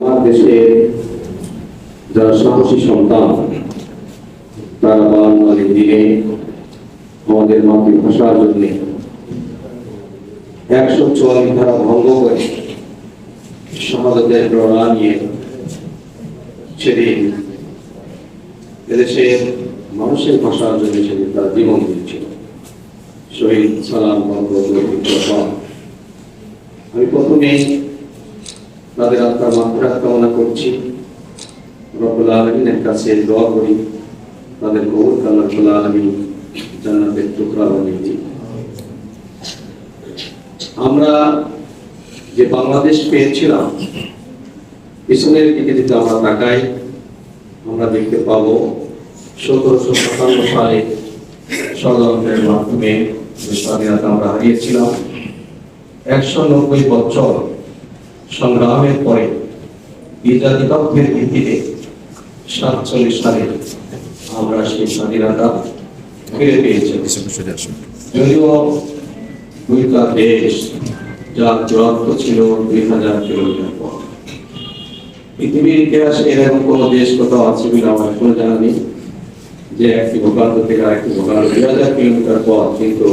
দেশের যারা সাহসী সন্তান তারা বাঙালি দিনে আমাদের মাতৃভাষার জন্য 144 ধারা ভঙ্গ করে শাহাদাতের প্রেরণা নিয়ে সেদিন এদেশের মানুষের ভাষার জন্য সেদিন তারা জীবন দিচ্ছিল। শহীদ সালাম আমি প্রথমে তাদের আত্মার মাগফিরাত কামনা করছি, রব্বুল আলামিনের কাছে দোয়া করি তাদের কবরকে আল্লাহ রাব্বুল আলামিন জান্নাতের টুকরা বানিয়ে দিন। আমরা যে বাংলাদেশ পেয়েছিলাম পিছনের দিকে যদি আমরা তাকাই আমরা দেখতে পাবো 1757 সালে ষড়যন্ত্রের মাধ্যমে স্বাধীনতা আমরা হারিয়েছিলাম। 190 বছর সংগ্রামের পরে বিজাতিতত্ত্বের ভিত্তিতে 47 সালে আমরা সেই স্বাধীনতা ফিরে পেয়েছিলাম। যদিও দুইটা দেশ যার দূরত্ব ছিল 2000 কিলোমিটার পর। পৃথিবীর ইতিহাসে এরকম কোন দেশ কোথাও আছে বলে আমার কোনো জানা নেই যে একটি ভূখণ্ড থেকে আরেকটি ভূখণ্ড 2000 কিলোমিটার পর কিন্তু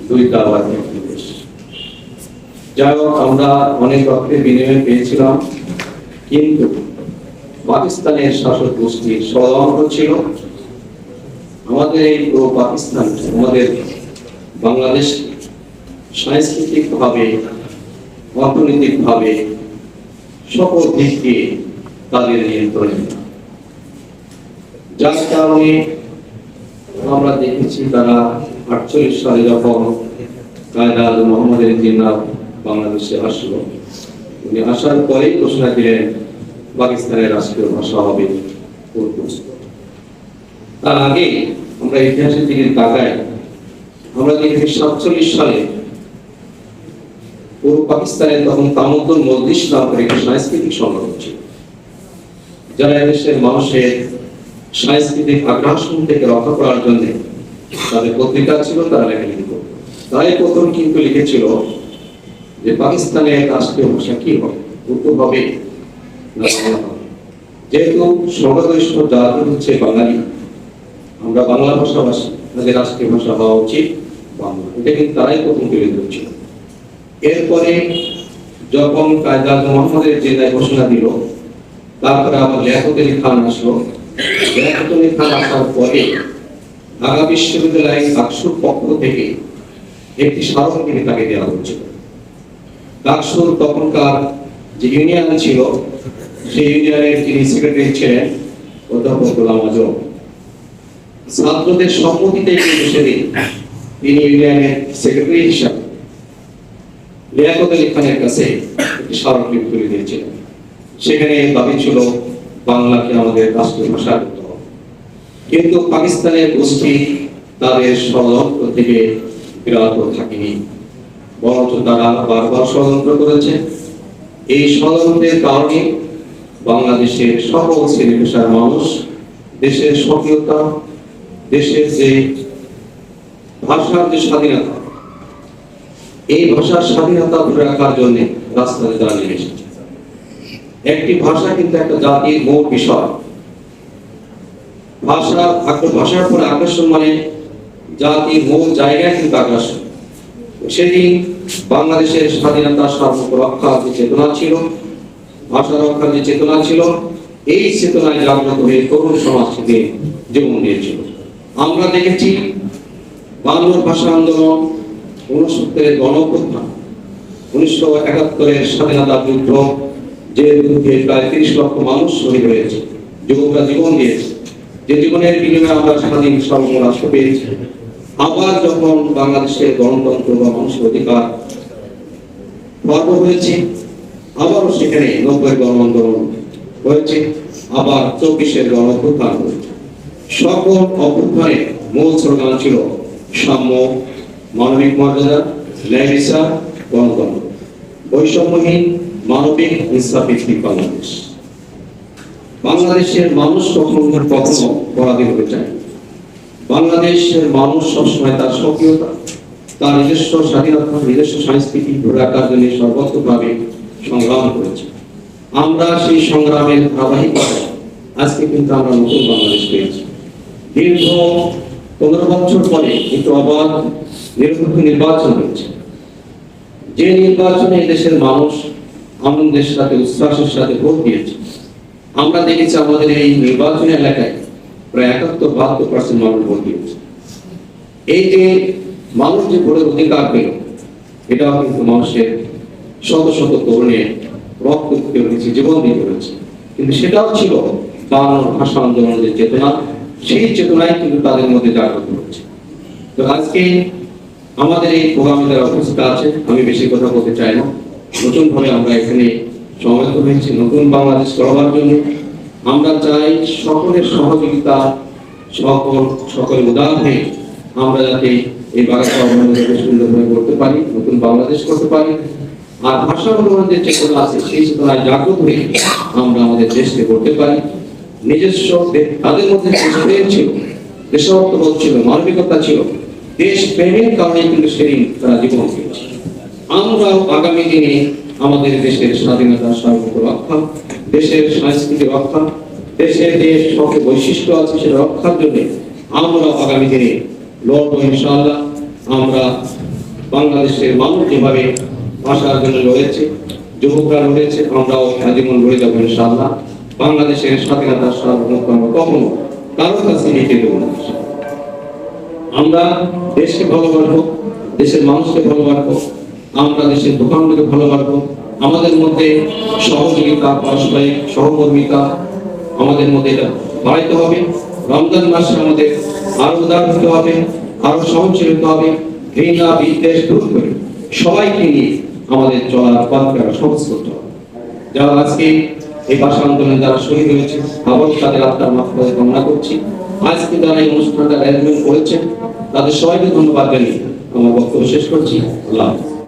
দুইটা আবার একটি দেশ। যাই হোক আমরা অনেক রক্তের বিনিময় পেয়েছিলাম, কিন্তু পাকিস্তানের শাসক গোষ্ঠীর ষড়যন্ত্র ছিল আমাদের এই পাকিস্তান আমাদের বাংলাদেশ সাংস্কৃতিক ভাবে অর্থনৈতিক ভাবে সকল দিক দিয়ে তাদের নিয়ন্ত্রণে, যার কারণে আমরা দেখেছি তারা 48 সালে যখন কায়দা আজম মোহাম্মদের জিন্নাহ বাংলাদেশে আসলো, উনি আসার পরেই ঘোষণা দিলেন পাকিস্তানের রাষ্ট্রীয় ভাষা হবে উর্দু। তার আগে আমরা ইতিহাসের দিকে তাকাই, আমরা দেখি 47 সালে পূর্ব পাকিস্তানে তখন তামদ্দুন মজলিস নাম করে একটি সাংস্কৃতিক সংগঠন ছিল, যারা দেশের মানুষের সাংস্কৃতিক আগ্রাসন থেকে রক্ষা করার জন্য তাদের পত্রিকা ছিল, তারা লেখালেখি করত। তাই প্রথম কিন্তু লিখেছিল যে পাকিস্তানের রাষ্ট্রীয় ভাষা কি হবে, উর্দু হবে না বাংলা হবে। যেহেতু সর্বদৈষ্ঠ জাতি হচ্ছে বাঙালি, আমরা বাংলা ভাষাভাষী, তাদের রাষ্ট্রীয় ভাষা হওয়া উচিত বাংলা, এটা কিন্তু তারাই প্রথম তুলে ধরছিল। এরপরে যখন কায়দা আজম মোহাম্মদের জিন্নাহ ঘোষণা দিল, তারপরে আবার লিয়াকত আলী খান আসলো। লিয়াকত আলী খান আসার পরে ঢাকা বিশ্ববিদ্যালয় ডাকসুর পক্ষ থেকে একটি স্মারকলিপি তাকে দেওয়া হয়েছিল। ডাকসুর তখনকার যে ইউনিয়ন ছিল সেই ইউনিয়নের যিনি সেক্রেটারি ছিলেন অধ্যাপক গোলাম আজম, ছাত্রদের সম্মতিতে সেদিন তিনি ইউনিয়নের সেক্রেটারি হিসাবে লিয়াকত আলী খানের কাছে একটি স্মারকলিপি তুলে দিয়েছিলেন। সেখানে দাবি ছিল বাংলাকে আমাদের রাষ্ট্রীয় ভাষা করতে হবে, কিন্তু পাকিস্তানের গোষ্ঠী তাদের ষড়যন্ত্র থেকে বিরত থাকেনি, বরঞ্চ তারা বারবার ষড়যন্ত্র করেছে। এই ষড়যন্ত্রের কারণে বাংলাদেশের সকল শ্রেণী পেশার মানুষ দেশের স্বকীয়তা, দেশের যে ভাষার যে স্বাধীনতা, এই ভাষার স্বাধীনতা ধরে রাখার জন্য রাস্তায় তারা নেমে এসেছে। একটি ভাষা কিন্তু একটা জাতির মূল বিষয়। ভাষার পর আকর্ষণ মানে জাতির মূল জায়গায় কিন্তু আকর্ষণ। সেদিন বাংলাদেশের স্বাধীনতা সার্বভৌম রক্ষার যে চেতনা ছিল, ভাষা রক্ষার যে চেতনা ছিল, এই চেতনায় জাগ্রত হয়ে তরুণ সমাজ থেকে জীবন দিয়েছিল। আমরা দেখেছি 52 ভাষা আন্দোলন, 69 গণঅভ্যুত্থান, 1971 স্বাধীনতা যুদ্ধ, যে যুদ্ধে প্রায় 30 লক্ষ মানুষ শহীদ হয়েছে, যুবকরা জীবন দিয়েছে, যে জীবনের বিনিময়ে আমরা স্বাধীন সার্বভৌম রাষ্ট্র পেয়েছি। আবার যখন বাংলাদেশের গণতন্ত্র বা মানুষের অধিকার পর্ব হয়েছে, আবারও সেখানে 90 গণ আন্দোলন হয়েছে, আবার 24 গণঅভ্যুত্থান হয়েছে। সকল অভ্যুত্থানের মূল স্লোগান ছিল সাম্য, মানবিক মর্যাদা, ন্যায় বিচার, গণতন্ত্র, বৈষম্যহীন মানবিক ইনসাফভিত্তিক বাংলাদেশ। বাংলাদেশের মানুষ কখনো পরাধীন হতে চায়। বাংলাদেশের মানুষ সবসময় তার স্বকীয়তা, তার নিজস্ব স্বাধীনতা, নিজস্ব সংস্কৃতি ধরে রাখার জন্য সর্বোচ্চভাবে সংগ্রাম করেছে। আমরা সেই সংগ্রামের ধারাবাহিকতায় আজকে কিন্তু আমরা নতুন বাংলাদেশ পেয়েছি। দীর্ঘ 15 বছর পরে একটু অবাধ নিরপেক্ষ নির্বাচন হয়েছে, যে নির্বাচনে দেশের মানুষ আনন্দের সাথে উচ্ছ্বাসের সাথে ভোট দিয়েছে। আমরা দেখেছি আমাদের এই নির্বাচনী এলাকায় প্রায় 71-72% মানুষ ভোট দিয়েছে। এই যে মানুষ যে ভোটের অধিকার পেল, এটাও কিন্তু মানুষের শত শত তরুণের রক্ত দিতে হয়েছে, জীবন দিতে হয়েছে। কিন্তু সেটাও ছিল বাংলা ভাষা আন্দোলনের যে চেতনা, সেই চেতনাই কিন্তু তাদের মধ্যে জাগ্রত হচ্ছে। তো আজকে আমাদের এই প্রোগ্রামে যারা উপস্থিত আছে, আমি বেশি কথা বলতে চাই না। নতুন ভাবে আমরা এখানে সমবেত হয়েছি নতুন বাংলাদেশ গড়বার জন্য। আমরা চাই সকলের সহযোগিতা, সকল উদার হয়ে আমরা যাতে এই বাংলা সুন্দরভাবে করতে পারি, নতুন বাংলাদেশ করতে পারি। আর ভাষা আন্দোলনের যে চেতনা আছে, সেই চেতনায় জাগ্রত হয়ে আমরা আমাদের দেশকে করতে পারি। নিজস্ব তাদের মধ্যে দেশপ্রেম ছিল, দেশাত্মবোধ ছিল, মানবিকতা ছিল, দেশ প্রেমের কারণে কিন্তু সেদিন তারা জীবন দিয়েছে। আমরাও আগামী দিনে আমাদের দেশের স্বাধীনতা সার্বভৌম রক্ষা, দেশের সংস্কৃতি রক্ষা, দেশের যে সকল বৈশিষ্ট্য আছে সেটা রক্ষার জন্য আমরাও আগামী দিনে লড়বো ইনশাআল্লাহ। আমরা বাংলাদেশের মানুষ যেভাবে ভাষার জন্য লড়েছে, যুবকরা লড়েছে, আমরাও আজীবন লড়ে যাবো ইনশাআল্লাহ। বাংলাদেশের স্বাধীনতার সার্বভৌমত্ব আমরা কখনো কারোর কাছে নিতে দেবো না। আমরা দেশকে ভালোবাসবো, দেশের মানুষকে ভালোবাসবো, আমরা দেশের দোকানগুলোকে ভালোবাসবো। আমাদের মধ্যে সহযোগিতা, পারস্পরিক সহকর্মিতা আমাদের মধ্যে এটা বাড়াইতে হবে। রমজান মাসে আমাদের আরো উদার হতে হবে, আরো সহনশীল হতে হবে, ঘৃণা বিদ্বেষ দূর করে সবাইকে নিয়ে আমাদের চলার পথকে সহজ করতে হবে। যারা আজকে এই ভাষা আন্দোলনে যারা শহীদ হয়েছে, আবার তাদের আত্মার মাগফিরাত কামনা করছি। আজকে যারা এই অনুষ্ঠানটা আয়োজন করেছেন, তাদের সবাইকে ধন্যবাদ জানিয়ে আমার বক্তব্য শেষ করছি। আল্লাহ হাফেজ।